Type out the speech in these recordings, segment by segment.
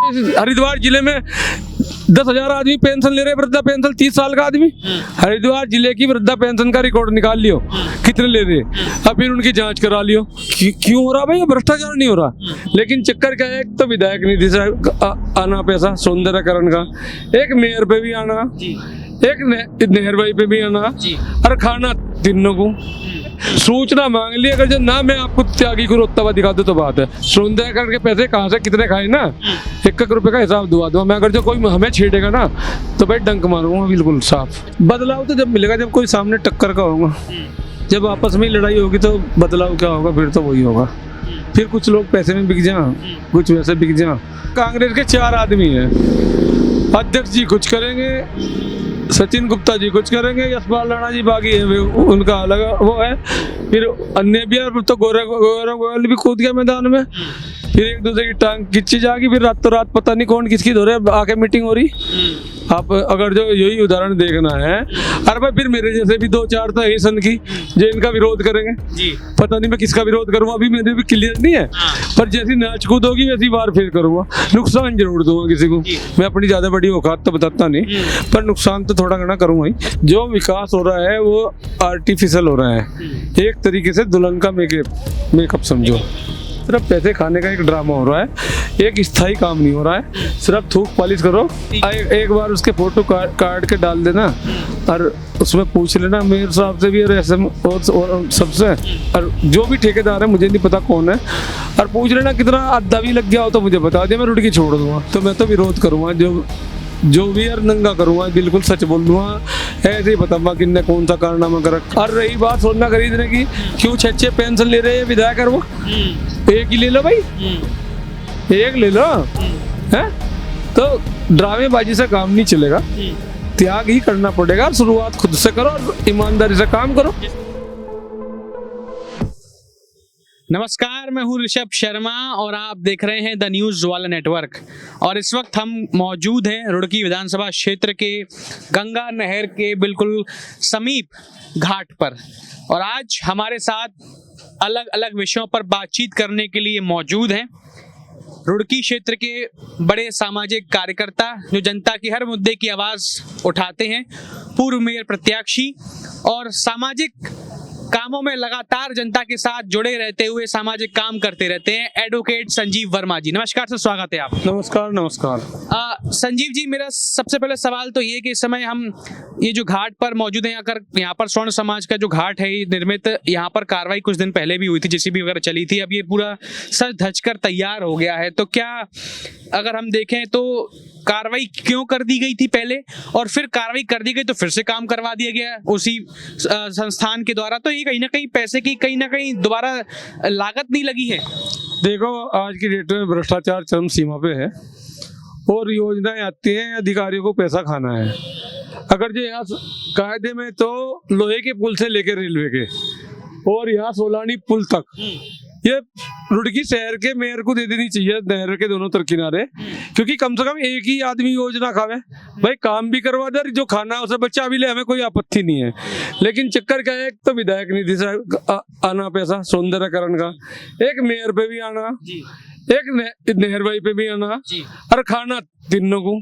हरिद्वार जिले में 10,000 आदमी पेंशन ले रहे, वृद्धा पेंशन, 30 साल का आदमी। हरिद्वार जिले की वृद्धा पेंशन का रिकॉर्ड निकाल लियो, कितने ले रहे, अब फिर उनकी जांच करा लियो। क्यों हो रहा भाई? भ्रष्टाचार नहीं हो रहा, लेकिन चक्कर क्या है, एक तो विधायक निधि से आना पैसा सौंदर्यकरण का, एक मेयर पे भी आना, एक नहर भाई पे भी आना, और खाना तीनों को। सूचना मांग ली, अगर जो ना मैं आपको त्यागी को रोकता हुआ दिखा दूं तो बात है। सौंदर्यकरण के पैसे कहाँ से कितने खाए ना, 1 रुपए का हिसाब दुआ दूंगा मैं। अगर जो कोई हमें छेड़ेगा ना तो भाई डंक मारूंगा बिल्कुल साफ। बदलाव तो जब मिलेगा जब कोई सामने टक्कर का होगा, जब आपस में लड़ाई होगी तो बदलाव क्या होगा, फिर तो वही होगा। फिर कुछ लोग पैसे में बिक जाए, कुछ वैसे बिक जाए। कांग्रेस के 4 आदमी हैं, अध्यक्ष जी कुछ करेंगे, सचिन गुप्ता जी कुछ करेंगे, यशपाल राणा जी बागी है, उनका अलग वो है। फिर अन्य भी है, तो गौरव गोयल भी कूद गया मैदान में। फिर एक दूसरे की टांग खींची जाएगी, फिर रातों रात पता नहीं कौन किसकी धो रहे आके मीटिंग हो रही। आप अगर जो यही उदाहरण देखना है, अरे भाई फिर मेरे जैसे भी 2-4 तो सन की जो इनका विरोध करेंगे जी। पता नहीं मैं किसका विरोध करूंगा, अभी मेरे भी क्लियर नहीं है, पर जैसी नाच कूद होगी वैसी बार फिर करूंगा। नुकसान जरूर दूंगा किसी को, मैं अपनी ज्यादा बड़ी औकात तो बताता नहीं, पर नुकसान तो थोड़ा घना करूंगा ही। जो विकास हो रहा है वो आर्टिफिशियल हो रहा है, एक तरीके से दुल्हन का मेकअप समझो। सिर्फ पैसे खाने का एक ड्रामा हो रहा है, एक स्थायी काम नहीं हो रहा है। सिर्फ थूक पॉलिश करो, एक बार उसके फोटो काट के डाल देना और उसमें पूछ लेना मेयर साहब से भी और SM और सबसे, और जो भी ठेकेदार है मुझे नहीं पता कौन है, और पूछ लेना कितना अद्धा भी लग गया हो तो मुझे बता दिया, मैं रुड़की छोड़ दूंगा। तो मैं तो विरोध करूंगा, जो भी यार नंगा करूंगा, बिल्कुल सच बोल दूंगा, ऐसे ही बताऊंगा किन्ने कौन सा कारनामा करा। और रही बात सोना खरीदने की, क्यों 6 पेंशन ले रहे हैं विधायक, कर वो एक ही ले लो भाई, एक ले लो है, तो ड्रामेबाजी से काम नहीं चलेगा, त्याग ही करना पड़ेगा। शुरुआत खुद से करो और ईमानदारी से काम करो। नमस्कार, मैं हूं ऋषभ शर्मा और आप देख रहे हैं द न्यूज वाला नेटवर्क। और इस वक्त हम मौजूद हैं रुड़की विधानसभा क्षेत्र के गंगा नहर के बिल्कुल समीप घाट पर, और आज हमारे साथ अलग अलग विषयों पर बातचीत करने के लिए मौजूद हैं रुड़की क्षेत्र के बड़े सामाजिक कार्यकर्ता जो जनता की हर मुद्दे की आवाज उठाते हैं, पूर्व मेयर प्रत्याशी और सामाजिक कामों में लगातार जनता के साथ जुड़े रहते हुए सामाजिक काम करते रहते हैं, एडवोकेट संजीव वर्मा जी। नमस्कार सर, स्वागत है आप। नमस्कार नमस्कार। संजीव जी, मेरा सबसे पहले सवाल तो ये कि इस समय हम ये जो घाट पर मौजूद हैं, अगर यहाँ पर स्वर्ण समाज का जो घाट है निर्मित, यहाँ पर कार्रवाई कुछ दिन पहले भी हुई थी, जेसीबी वगैरह चली थी, अब ये पूरा सज धज कर तैयार हो गया है, तो क्या अगर हम देखें तो कार्रवाई क्यों कर दी गई थी पहले, और फिर कार्रवाई कर दी गई तो फिर से काम करवा दिया गया उसी संस्थान के द्वारा, तो ये कहीं ना कहीं पैसे की कहीं ना कहीं दोबारा लागत नहीं लगी है? देखो, आज की डेट में भ्रष्टाचार चरम सीमा पे है और योजनाएं आती हैं, अधिकारियों को पैसा खाना है। अगर जो यहाँ कायदे में तो लोहे के पुल से लेकर रेलवे के और यहाँ सोलानी पुल तक, ये रुड़की शहर के मेयर को दे देनी चाहिए नहर के दोनों तरफ किनारे, क्योंकि कम से कम एक ही आदमी योजना खावे भाई, काम भी करवा दे, जो खाना है उसे बच्चा भी ले, हमें कोई आपत्ति नहीं है। लेकिन चक्कर क्या है, एक तो विधायक निधि से आना पैसा सौंदर्यकरण का, एक मेयर पे भी आना, एक नहर भाई पे भी आना, और खाना तीनों को।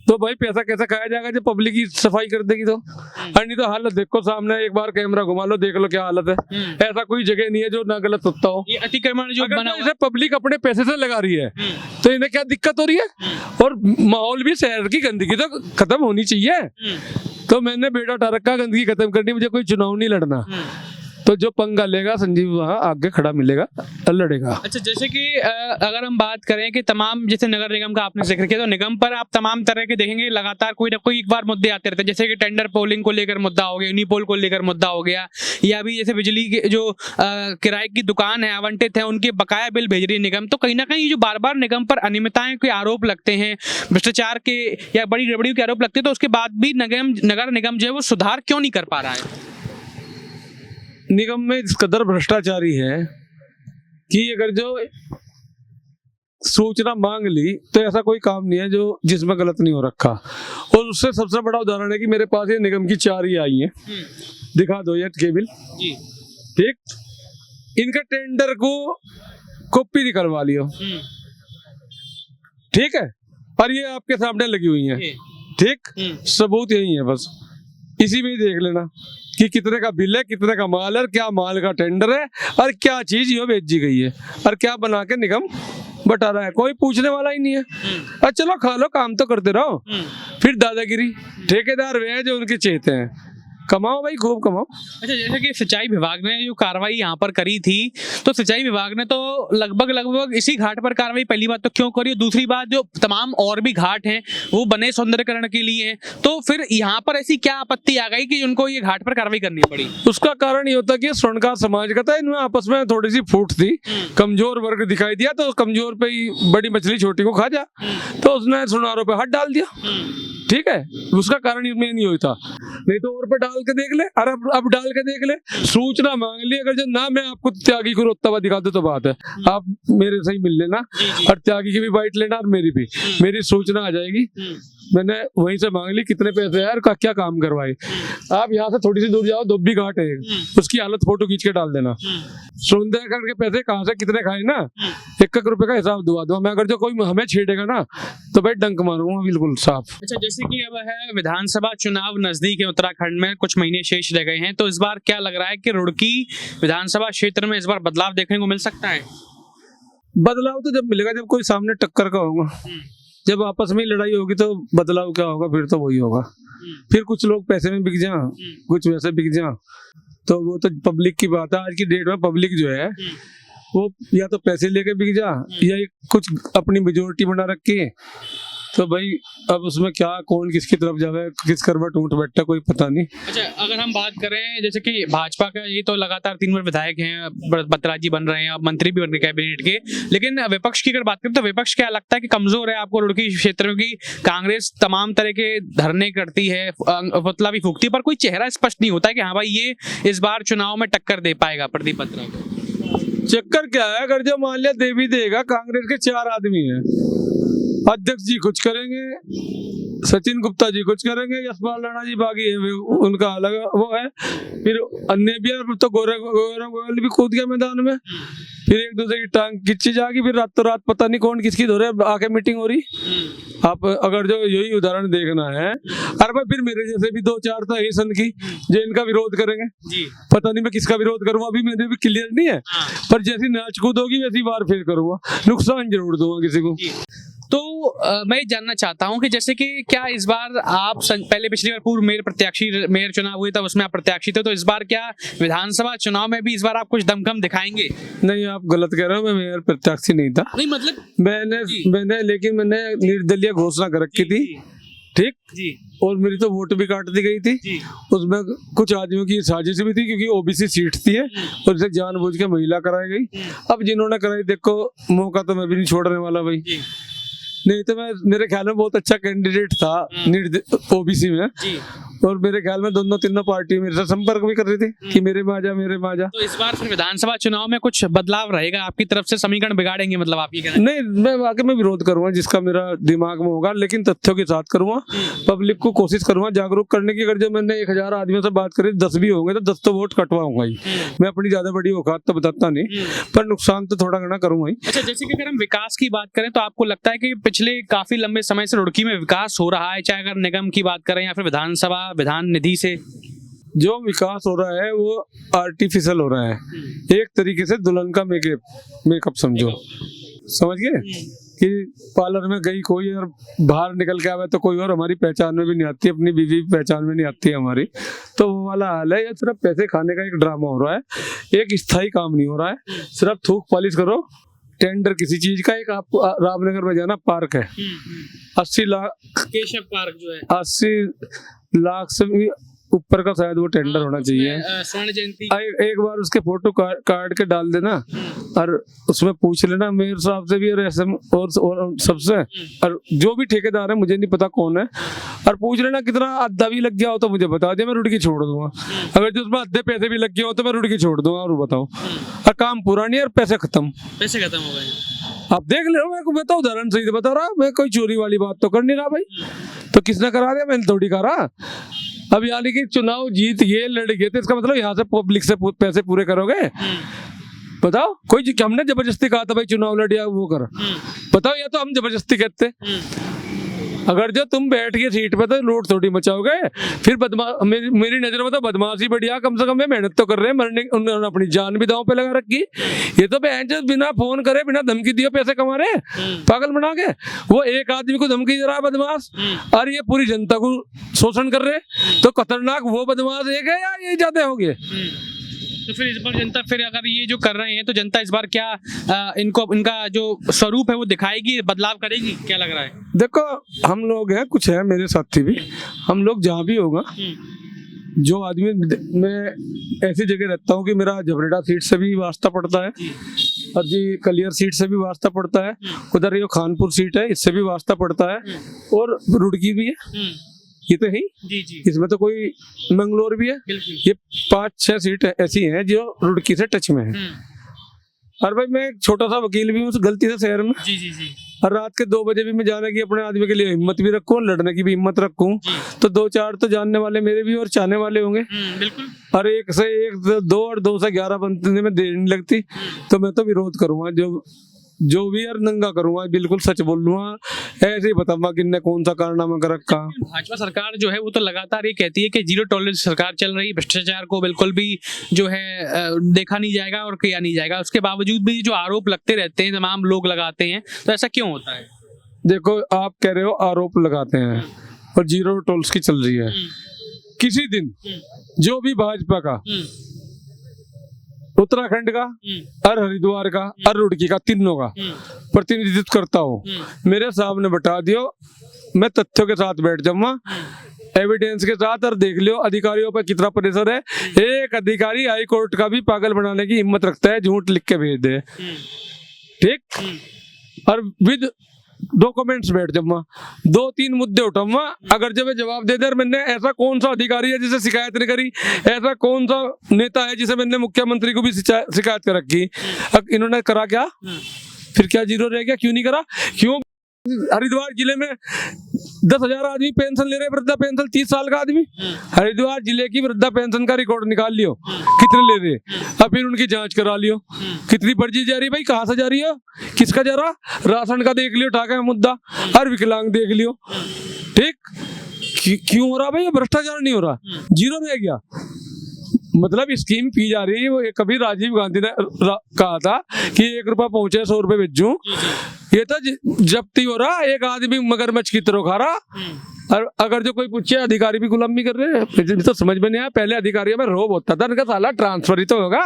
तो भाई पैसा कैसे खाया जाएगा जब पब्लिक की सफाई कर देगी तो? और नहीं तो हालत देखो सामने, एक बार कैमरा घुमा लो, देख लो क्या हालत है। ऐसा कोई जगह नहीं है जो ना गलत होता हो। ये अतिक्रमण जो बना इसे पब्लिक अपने पैसे से लगा रही है तो इन्हें क्या दिक्कत हो रही है? और माहौल भी, शहर की गंदगी तो खत्म होनी चाहिए। तो मैंने बेटा उठा रखा गंदगी खत्म करनी, मुझे कोई चुनाव नहीं लड़ना। तो जो पंगा लेगा संजीव वहाँ आगे खड़ा मिलेगा, लड़ेगा। अच्छा, जैसे कि अगर हम बात करें कि तमाम, जैसे नगर निगम का आपने जिक्र किया, तो निगम पर आप तमाम तरह के देखेंगे लगातार कोई ना कोई एक बार मुद्दे आते रहते हैं, जैसे कि टेंडर पोलिंग को लेकर मुद्दा हो गया, यूनिपोल को लेकर मुद्दा हो गया, या अभी जैसे बिजली के जो किराए की दुकान है आवंटित है उनके बकाया बिल भेज रही है निगम। तो कहीं ना कहीं जो बार बार निगम पर अनियमितताएं के आरोप लगते हैं, भ्रष्टाचार के या बड़ी गड़बड़ियों के आरोप लगते हैं, तो उसके बाद भी नगर निगम जो है वो सुधार क्यों नहीं कर पा रहा है? निगम में इस कदर भ्रष्टाचारी है कि अगर जो सूचना मांग ली तो ऐसा कोई काम नहीं है जो जिसमें गलत नहीं हो रखा। और उससे सबसे बड़ा उदाहरण है कि मेरे पास ये निगम की 4 ही आई हैं, दिखा दो ये केबिल जी, ठीक। इनका टेंडर को कॉपी निकलवा लियो, ठीक है, और ये आपके सामने लगी हुई है, ठीक, सबूत यही है, बस इसी में ही देख लेना कि कितने का बिल है, कितने का माल है, क्या माल का टेंडर है, और क्या चीज ये भेजी गई है, और क्या बना के निगम बता रहा है, कोई पूछने वाला ही नहीं है। और चलो खा लो, काम तो करते रहो, फिर दादागिरी। ठेकेदार वे हैं जो उनके चेते हैं, कमाओ भाई, खूब कमाओ। अच्छा, जैसे कि सिंचाई विभाग ने जो कार्रवाई यहाँ पर करी थी, तो सिंचाई विभाग ने तो लगभग इसी घाट पर कार्रवाई पहली बात तो क्यों करी, दूसरी बात जो तमाम और भी घाट हैं वो बने सौंदर्यकरण के लिए हैं, तो फिर यहाँ पर ऐसी क्या आपत्ति आ गई कि उनको ये घाट पर कार्रवाई करनी पड़ी? उसका कारण ये होता कि स्वर्णकार समाज का था, इनमें आपस में थोड़ी सी फूट थी, कमजोर वर्ग दिखाई दिया तो कमजोर पे ही बड़ी मछली छोटी को खा जा, तो उसने सुनारों पे हाथ डाल दिया, ठीक है, उसका कारण इसमें नहीं होता। नहीं तो और पे डाल के देख ले, अरे अब डाल के देख ले, सूचना मांग ली, अगर जो ना मैं आपको त्यागी को रोकता हुआ दिखा दो तो बात है, आप मेरे से ही मिल लेना, और त्यागी की भी बाइट लेना और मेरी भी, मेरी सूचना आ जाएगी, मैंने वहीं से मांग ली कितने पैसे है और क्या काम करवाए। आप यहाँ से थोड़ी सी दूर जाओ, धोबी घाट है, उसकी हालत फोटो खींच के डाल देना, सौंदर्यकरण के पैसे कहाँ से कितने खाए ना, 1 रुपए का हिसाब दुआ दो, मैं अगर जो कोई हमें छेड़ेगा ना तो भाई डंक मारूंगा बिल्कुल साफ। अच्छा, जैसे कि अब है विधानसभा चुनाव नजदीक है, उत्तराखंड में कुछ महीने शेष रह गए हैं, तो इस बार क्या लग रहा है कि रुड़की विधानसभा क्षेत्र में इस बार बदलाव देखने को मिल सकता है? बदलाव तो जब मिलेगा जब कोई सामने टक्कर का होगा, जब आपस में लड़ाई होगी तो बदलाव क्या होगा, फिर तो वही होगा, फिर कुछ लोग पैसे में बिक जा, कुछ वैसे बिक जा, तो वो तो पब्लिक की बात है। आज की डेट में पब्लिक जो है वो या तो पैसे लेके बिक जा, या कुछ अपनी मेजोरिटी बना रखी, तो भाई अब उसमें क्या कौन किसकी तरफ जावे, किस करवट ऊंट बैठता कोई पता नहीं। अच्छा, अगर हम बात करें जैसे कि भाजपा का, ये तो लगातार 3 बार विधायक हैं, बत्रा जी बन रहे हैं, अब मंत्री भी बन रहे कैबिनेट के, लेकिन विपक्ष की अगर बात करें तो विपक्ष क्या लगता है कि कमजोर है आपको रुड़की क्षेत्र में, कि कांग्रेस तमाम तरह के धरने करती है, पुतला भी फूकती है, पर कोई चेहरा स्पष्ट नहीं होता है कि हाँ भाई ये इस बार चुनाव में टक्कर दे पाएगा प्रदीप बत्रा को? चक्कर क्या है, अगर जो मान लिया देवी देगा, कांग्रेस के 4 आदमी हैं, अध्यक्ष जी कुछ करेंगे, सचिन गुप्ता जी कुछ करेंगे, यशपाल राणा जी बागी है, उनका अलग वो है, फिर अन्य भी है, तो गौरव गोयल भी कूद गया मैदान में, फिर एक दूसरे की टांग खिंची जाएगी, फिर रातों रात पता नहीं कौन किसकी धोरे आके मीटिंग हो रही। आप अगर जो यही उदाहरण देखना है, अरे भाई फिर मेरे जैसे भी 2-4 तो है सन की जो इनका विरोध करेंगे, पता नहीं मैं किसका विरोध करूंगा, अभी मेरे भी क्लियर नहीं है, पर जैसी नाच कूद होगी वैसी बार फिर करूंगा, नुकसान जरूर दूंगा किसी को। तो मैं जानना चाहता हूं कि जैसे कि क्या इस बार आप पहले पिछली बार पूर्व मेयर चुनाव हुए तब उसमें आप प्रत्याशी थे, तो इस बार क्या विधानसभा चुनाव में भी इस बार आप कुछ दमखम दिखाएंगे? नहीं, आप गलत कह रहे हो, मैं मेयर प्रत्याशी नहीं था। नहीं मतलब मैंने निर्दलीय घोषणा कर रखी थी, ठीक जी, और मेरी तो वोट भी काट दी गई थी, उसमें कुछ आदमियों की साजिश भी थी, क्योंकि ओबीसी सीट थी और इसे जानबूझ के महिला कराई गई। अब जिन्होंने कराई, देखो मौका तो मैं भी नहीं छोड़ने वाला भाई, नहीं तो मैं, मेरे ख्याल में बहुत अच्छा कैंडिडेट था ओबीसी में, और मेरे ख्याल में दोनों तीनों पार्टी मेरे साथ संपर्क भी कर रही थी कि मेरे में आ जा, मेरे में आ जा। तो इस बार फिर विधानसभा चुनाव में कुछ बदलाव रहेगा आपकी तरफ से, समीकरण बिगाड़ेंगे मतलब आप ये कहना? नहीं, मैं वाकई में विरोध करूंगा जिसका मेरा दिमाग में होगा, लेकिन तथ्यों के साथ करूंगा, पब्लिक को कोशिश करूंगा जागरूक करने की। अगर जो मैंने 1000 आदमियों से बात करी, 10 भी होंगे तो 10 तो वोट कटवाऊंगा ही, मैं अपनी ज्यादा बड़ी औकात तो बताता नहीं, पर नुकसान तो थोड़ा घना करूंगा ही। अच्छा, जैसे कि अगर हम विकास की बात करें तो आपको लगता है कि पिछले काफी लंबे समय से रुड़की में विकास हो रहा है, चाहे अगर निगम की बात करें या फिर विधानसभा विधान निधि से? जो विकास हो रहा है वो आर्टिफिशियल हो रहा है, एक तरीके से दुल्हन का मेकअप समझो, समझ गए कि पार्लर में गई कोई और बाहर निकल के आवे तो कोई और हमारी पहचान में भी नहीं आती, अपनी बीवी पहचान में नहीं आती है हमारी, तो वो वाला हाल है। ये सिर्फ पैसे खाने का एक ड्रामा हो रहा है, एक स्थायी काम नहीं हो रहा है, सिर्फ थूक पॉलिश करो, टेंडर किसी चीज का। एक आप रामनगर में जाना, पार्क है 80 लाख, केशव पार्क जो है 80 लाख से भी ऊपर का शायद वो टेंडर होना चाहिए। स्वर्ण जयंती एक बार उसके फोटो काट के डाल देना और उसमें पूछ लेना मेयर साहब से भी और एसएम और सबसे, और जो भी ठेकेदार है, मुझे नहीं पता कौन है, और पूछ लेना कितना अद्धा भी लग गया हो तो मुझे बता दिया, मैं रुड़की छोड़ दूंगा। अगर जो उसमें अद्धे पैसे भी लग गए हो तो मैं रुड़की छोड़ दूंगा, और बताओ, और काम पूरा नहीं और पैसे खत्म हो गए। आप देख ले, मैं बताओ उदाहरण सही से बता रहा, मैं कोई चोरी वाली बात तो कर नहीं रहा भाई, तो किसने करा दिया? मैंने थोड़ी करा। अब यानी कि चुनाव जीत ये लड़ गए थे, इसका मतलब यहाँ से पब्लिक से पैसे पूरे करोगे? बताओ, कोई हमने जबरदस्ती कहा था भाई चुनाव लड़िया वो कर, बताओ, या तो हम जबरदस्ती कहते, अगर जो तुम बैठ के सीट पे तो लूट थोड़ी मचाओगे, फिर मेरी नजर में तो बदमाशी बढ़िया, कम से कम वे मेहनत तो कर रहे हैं, मरने उन्होंने अपनी जान भी दांव पे लगा रखी। ये तो बहन जो बिना फोन करे बिना धमकी दिए पैसे कमा रहे पागल बना के। वो एक आदमी को धमकी दे रहा है बदमाश, और ये पूरी जनता को शोषण कर रहे। तो खतरनाक वो बदमाश एक है या ये ज्यादा हो गए? तो फिर इस बार जनता, फिर अगर ये जो कर रहे हैं तो जनता इस बार क्या इनको, इनका जो स्वरूप है वो दिखाएगी, बदलाव करेगी, क्या लग रहा है? देखो, हम लोग हैं, कुछ है मेरे साथी भी, हम लोग जहाँ भी होगा, जो आदमी, मैं ऐसी जगह रहता हूँ कि मेरा झबरेड़ा सीट से भी वास्ता पड़ता है, और जी कलियर सीट से भी वास्ता पड़ता है, उधर ये खानपुर सीट है इससे भी वास्ता पड़ता है, और रुड़की भी है, ये तो है जी जी, इसमें तो कोई, मंगलोर भी है, ये 5-6 सीट ऐसी हैं जो रुड़की से टच में है। और भाई मैं एक छोटा सा वकील भी हूँ गलती से शहर में, जी जी जी, और रात के 2 बजे भी मैं जाने की अपने आदमी के लिए हिम्मत भी रखूँ, लड़ने की भी हिम्मत रखूँ, तो 2-4 तो जानने वाले मेरे भी और चाहने वाले होंगे। बिल्कुल। और 1 से 1, 2 और 2 से 11 बनने में देर नहीं लगती, तो मैं तो विरोध करूंगा, जो भी यार नंगा करूंगा, बिल्कुल सच बोल लूंगा, ऐसे ही बताऊंगा किन्ने कौन सा कारनामा कर रखा। भाजपा सरकार जो है वो तो लगातार ये कहती है कि जीरो टॉलरेंस सरकार चल रही, भ्रष्टाचार को बिल्कुल भी जो है देखा नहीं जाएगा और किया नहीं जाएगा। उसके बावजूद भी जो आरोप लगते रहते हैं, तमाम लोग लगाते हैं, तो ऐसा क्यों होता है? देखो, आप कह रहे हो आरोप लगाते हैं और जीरो टॉलरेंस की चल रही है। किसी दिन जो भी भाजपा का, उत्तराखंड का और हरिद्वार का और रुड़की का, तीनों का प्रतिनिधित्व करता हो, मेरे सामने बता दियो, मैं तथ्यों के साथ बैठ जाऊंगा, एविडेंस के साथ, और देख लियो अधिकारियों पर कितना प्रेशर है। एक अधिकारी हाई कोर्ट का भी पागल बनाने की हिम्मत रखता है, झूठ लिख के भेज दे, ठीक, और विद डॉक्यूमेंट्स बैठ जाऊंगा, 2-3 मुद्दे उठाऊंगा, अगर जब जवाब दे दे, मैंने ऐसा कौन सा अधिकारी है जिसे शिकायत नहीं करी, ऐसा कौन सा नेता है जिसे मैंने मुख्यमंत्री को भी शिकायत कर रखी, अब इन्होंने करा क्या? फिर क्या जीरो रह गया? क्यों नहीं करा? क्यों? हरिद्वार जिले में 10,000 आदमी पेंशन ले रहे, वृद्धा पेंशन, 30 साल का आदमी। हरिद्वार जिले की वृद्धा पेंशन का रिकॉर्ड निकाल लियो, कितने ले रहे, अब फिर उनकी जांच करा लियो, कितनी पर्ची जा रही भाई, कहाँ से जा रही है, किसका जा रहा, राशन का देख लियो, ठाका है मुद्दा, और विकलांग देख लियो, ठीक। क्यों हो रहा भाई? भ्रष्टाचार नहीं हो रहा, जीरो रह गया। मतलब स्कीम पी जा रही है। वो कभी राजीव गांधी ने कहा था कि 1 रुपया पहुंचे 100 रुपए बेचूं, ये तो जब्ती हो रहा, एक आदमी मगरमच्छ की तरह खा रहा। और अगर जो कोई पूछे अधिकारी भी गुलामी कर रहे हैं, तो समझ में नहीं आया। पहले अधिकारियों में रोब होता था, इनका साला ट्रांसफर ही तो होगा,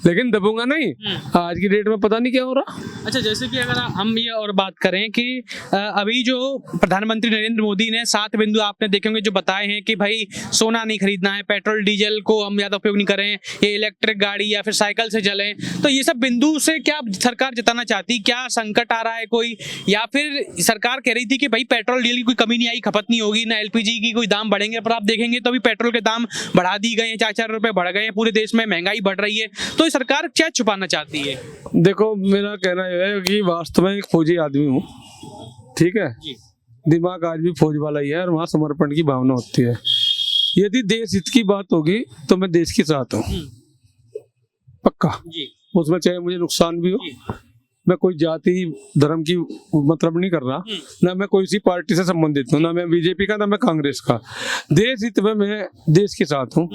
लेकिन दबूंगा नहीं। आज की डेट में पता नहीं क्या हो रहा। अच्छा, जैसे कि अगर हम ये और बात करें कि अभी जो प्रधानमंत्री नरेंद्र मोदी ने 7 बिंदु आपने देखे होंगे जो बताए हैं कि भाई सोना नहीं खरीदना है, पेट्रोल डीजल को हम ज्यादा उपयोग नहीं करें, ये इलेक्ट्रिक गाड़ी या फिर साइकिल से चलें, तो ये सब बिंदु से क्या सरकार जताना चाहती, क्या संकट आ रहा है कोई, या फिर सरकार कह रही थी कि भाई पेट्रोल डीजल की कोई कमी नहीं आई, खपत नहीं होगी, ना एलपीजी की कोई दाम बढ़ेंगे, पर आप देखेंगे तो अभी पेट्रोल के दाम बढ़ा दी गए हैं, 4-4 रुपए बढ़ गए हैं, पूरे देश में महंगाई बढ़ रही है, तो सरकार क्या छुपाना चाहती है? देखो, मेरा कहना यह है कि वास्तव में एक फौजी आदमी हूँ, ठीक है, दिमाग आज भी फौज वाला ही है, और वहाँ समर्पण की भावना होती है। यदि देश हित की बात होगी तो मैं देश के साथ हूँ, पक्का, उसमें चाहे मुझे नुकसान भी हो। मैं कोई जाति धर्म की मतलब नहीं कर रहा, ना मैं कोई सी पार्टी से संबंधित हूँ, ना मैं बीजेपी का, ना मैं कांग्रेस का। देश हित में मैं देश के साथ हूँ,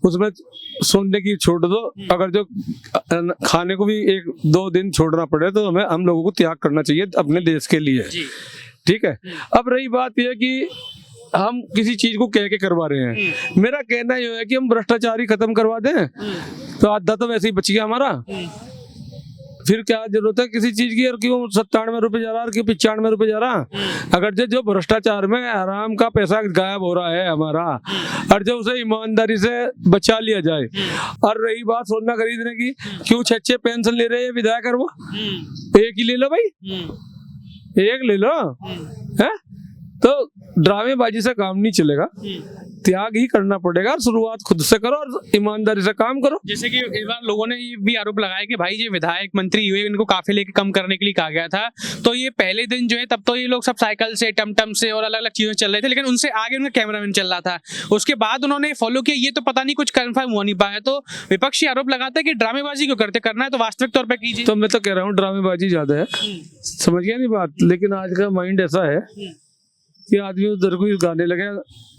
उसमें सोने की छोड़ दो, अगर जो खाने को भी 1-2 दिन छोड़ना पड़े तो हम लोगों को त्याग करना चाहिए अपने देश के लिए, ठीक है। अब रही बात यह कि हम किसी चीज को कह के करवा रहे हैं, मेरा कहना यह है कि हम भ्रष्टाचार ही खत्म करवा दें तो आधा तो वैसे ही बच गया हमारा। फिर क्या जरूरत है किसी चीज की? और क्यों 97 रुपए जा रहा है, क्यों 95 रुपए जा रहा? अगर जो भ्रष्टाचार में आराम का पैसा गायब हो रहा है हमारा, और जो उसे ईमानदारी से बचा लिया जाए। और रही बात सोना खरीदने की, क्यों 6-6 पेंशन ले रहे हैं विधायक? वो एक ही ले लो भाई, एक ले लो, है तो ड्रामेबाजी से काम नहीं चलेगा। त्याग ही करना पड़ेगा। शुरुआत खुद से करो और ईमानदारी से काम करो। जैसे कि एक बार लोगों ने ये भी आरोप लगाया कि भाई ये विधायक मंत्री हुए, इनको काफिले के कम करने के लिए कहा गया था, तो ये पहले दिन जो है तब तो ये लोग सब साइकिल से, टमटम से और अलग अलग चीजों से चल रहे थे, लेकिन उनसे आगे उनका कैमरामैन चल रहा था। उसके बाद उन्होंने फॉलो किया, ये तो पता नहीं कुछ कंफर्म हो नहीं पाया। तो विपक्षी आरोप लगाता है कि ड्रामेबाजी क्यों करते, करना है तो वास्तविक तौर पर कीजिए। तो मैं तो कह रहा हूँ ड्रामेबाजी ज्यादा है, समझ गया नहीं बात। लेकिन आज का माइंड ऐसा है कि आदमी उधर को गाने लगे।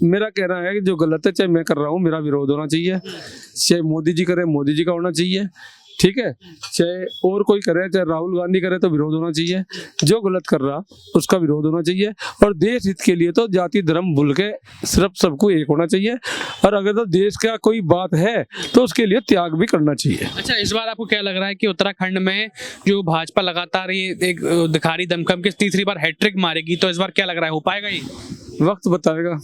मेरा कहना है कि जो गलत है, चाहे मैं कर रहा हूँ, मेरा विरोध होना चाहिए। चाहे मोदी जी करे, मोदी जी का होना चाहिए, ठीक है। चाहे और कोई करे, चाहे राहुल गांधी करे, तो विरोध होना चाहिए। जो गलत कर रहा उसका विरोध होना चाहिए। और देश हित के लिए तो जाति धर्म भूल के सिर्फ सबको एक होना चाहिए। और अगर तो देश का कोई बात है तो उसके लिए त्याग भी करना चाहिए। अच्छा, इस बार आपको क्या लग रहा है कि उत्तराखंड में जो भाजपा लगातार ये एक दिखारी दमखम के तीसरी बार हैट्रिक मारेगी, तो इस बार क्या लग रहा है, हो पाएगा ये? वक्त बताएगा,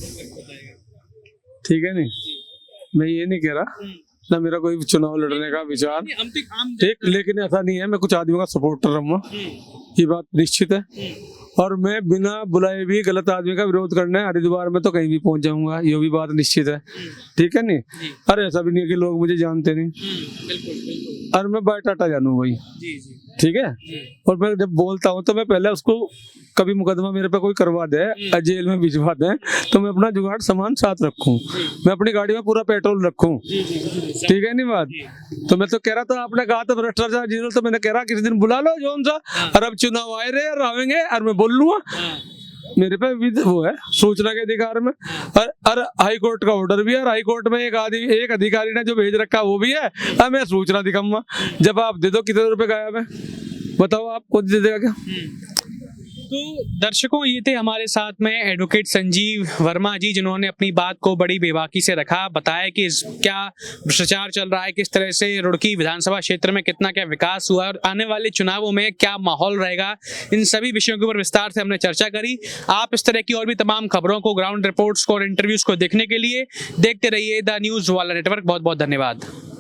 ठीक है। नहीं, मैं ये नहीं कह रहा ना, मेरा कोई चुनाव लड़ने का विचार, ठीक, लेकिन ऐसा नहीं है मैं कुछ आदमियों का सपोर्टर रहूंगा, ये बात निश्चित है। और मैं बिना बुलाए भी गलत आदमी का विरोध करना है हरिद्वार में तो कहीं भी पहुंच जाऊंगा, ये भी बात निश्चित है, ठीक है। नहीं, अरे ऐसा भी नहीं है कि लोग मुझे जानते नहीं, और मैं बायोटाटा जानू भाई, ठीक है। और मैं जब बोलता हूँ तो मैं पहले उसको, कभी मुकदमा मेरे पे कोई करवा दे, जेल में भिजवा दे, तो मैं अपना जुगाड़ सामान साथ रखूं, मैं अपनी गाड़ी में पूरा पेट्रोल रखूं, ठीक है। नहीं बात, तो मैं तो कह रहा था, आपने कहा था भ्रष्टाचार जीरो, तो मैंने कह रहा किसी दिन बुला लो जोन सा, और अब चुनाव आए रहे और आवेंगे और मैं बोल लूंगा, मेरे पे वो है सूचना के अधिकार में। और हाई कोर्ट का ऑर्डर भी है, और हाई कोर्ट में एक अधिकारी ने जो भेज रखा वो भी है, और मैं सूचना दिखाऊंगा। जब आप दे दो, कितने रुपए गायब है बताओ, आपको दे देगा क्या? तो दर्शकों, ये थे हमारे साथ में एडवोकेट संजीव वर्मा जी, जिन्होंने अपनी बात को बड़ी बेबाकी से रखा, बताया कि क्या भ्रष्टाचार चल रहा है, किस तरह से रुड़की विधानसभा क्षेत्र में कितना क्या विकास हुआ और आने वाले चुनावों में क्या माहौल रहेगा, इन सभी विषयों के ऊपर विस्तार से हमने चर्चा करी। आप इस तरह की और भी तमाम खबरों को, ग्राउंड रिपोर्ट्स को और इंटरव्यूज को देखने के लिए देखते रहिए द न्यूज वाला नेटवर्क। बहुत बहुत धन्यवाद।